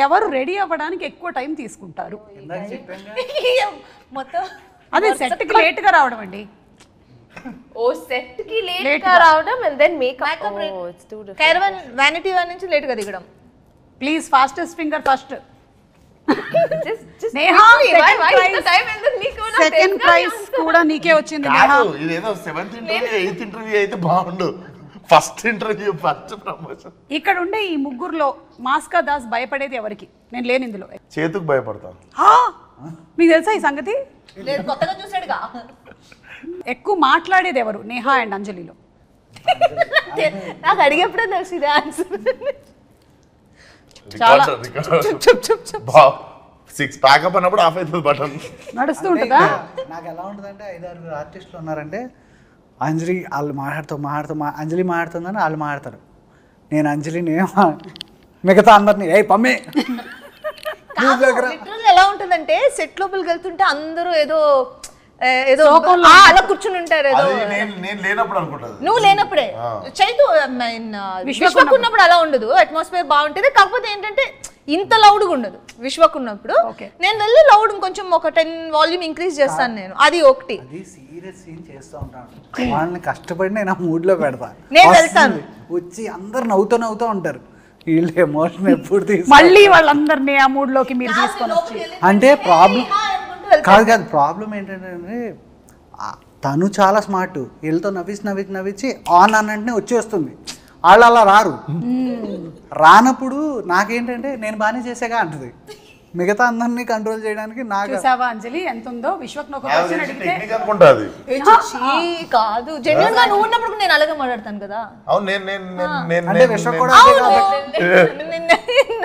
ఎవరు రెడీ అవ్వడానికి ఎక్కువ టైం తీసుకుంటారు? మొత్తం అదే సెట్ కి లేట్ గా రావడం అండి. ఓ సెట్ కి లేట్ గా రావడం and then makeup. Oh it's too different. Caravan vanity van నుంచి లేట్ గా దిగడం. Please fastest finger first. just Neha second second prize కూడా నీకే వచ్చింది నేహా. ఇదేదో 7th ఇంటర్వ్యూ 8th ఇంటర్వ్యూ అయితే బాగుండు. First interview first promotion. ఇక్కడ ఉండే ఈ ముగ్గురులో మాస్కా దాస్ భయపడేది ఎవరికి? నేను లేని ఇందులో. చేతుకు భయపడతాను. మీకు తెలుసా ఈ సంగతి? లేదు కొత్తగా చూసాడుగా. ఎక్కువ మాట్లాడేది ఎవరు నేహా అండ్ అంజలిలో? నాకు అడిగేప్పుడే తెలుసు ఇది ఆన్సర్. చాలా 6 ప్యాకప్ అన్నప్పుడు ఆఫ్ అవుతుంది బటన్ నడుస్తూ ఉంటుందా? నాకు ఎలా ఉంటుందంటే 5-6 ఆర్టిస్టులు ఉన్నారంటే అంజలి వాళ్ళు అంజలి మాట్లాడుతుందని వాళ్ళు మాట్లాడతారు. నేను అంజలిని మిగతా అందరినీ పమ్మే. ఎలా ఉంటుందంటే సెట్ లోపలికి వెళ్తుంటే అందరూ ఏదో అలా కూర్చుని ఉంటారు. ఏదో నేను లేనప్పుడు అనుకుంటాను. నువ్వు లేనప్పుడే చైతు విశ్వక్ ఉన్నప్పుడు అలా ఉండదు. అట్మాస్ఫియర్ బాగుంటుంది. కాకపోతే ఏంటంటే ఇంత లౌడ్గా ఉండదు విశ్వక్ ఉన్నప్పుడు. నేను వెళ్ళి లౌడ్ కొంచెం ఒక 10 వాల్యూమ్ ఇంక్రీజ్ చేస్తాను నేను. అది ఒకటి. అది సీరియస్ సీన్ చేస్తూ ఉంటాను. వాళ్ళని కష్టపడి నేను ఆ మూడ్ లో పెడతాను. నేను వెళ్తాను వచ్చి అందరు నవ్వుతూ ఉంటారు. వీళ్ళు ఎమోషన్ ఎప్పుడు మళ్ళీ వాళ్ళందరినీ ఆ మూడ్ లోకి మీరు తీసుకొని వచ్చి అంటే ప్రాబ్లం కాదు. ప్రాబ్లం ఏంటంటే తను చాలా స్మార్ట్. వీళ్ళతో నవ్వించి ఆన్ అన్నట్టునే వచ్చేస్తుంది. వాళ్ళు అలా రారు. రానప్పుడు నాకేంటంటే నేను బాగానే చేసాగా అంటది. మిగతా అందరినీ కంట్రోల్ చేయడానికి నాకు చూసావా అంజలి ఎంత ఉందో? విశ్వక్ ఒక క్వశ్చన్ అడిగితే కాదు జెన్యూన్ గా నువ్వు ఉన్నప్పుడు నేను అలాగే మాట్లాడతాను కదా. అంటే విశ్వక్ కూడా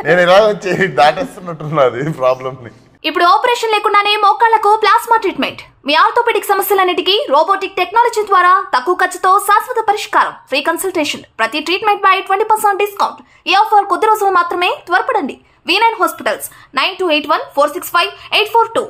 నేను ఇలా వచ్చి దాటేస్తున్నట్టున్నది ప్రాబ్లమ్ ని. ఇప్పుడు ఆపరేషన్ లేకుండానే మోకాళ్లకు ప్లాస్మా ట్రీట్మెంట్. మీ ఆర్థోపెడిక్ సమస్యలన్నిటికీ రోబోటిక్ టెక్నాలజీ ద్వారా తక్కువ ఖర్చుతో శాశ్వత పరిష్కారం. Free consultation. ప్రతి ట్రీట్మెంట్ పై 20% డిస్కౌంట్. ఈ ఆఫర్ కొద్ది రోజులు మాత్రమే. త్వరపడండి. V9 hospitals 9281465842.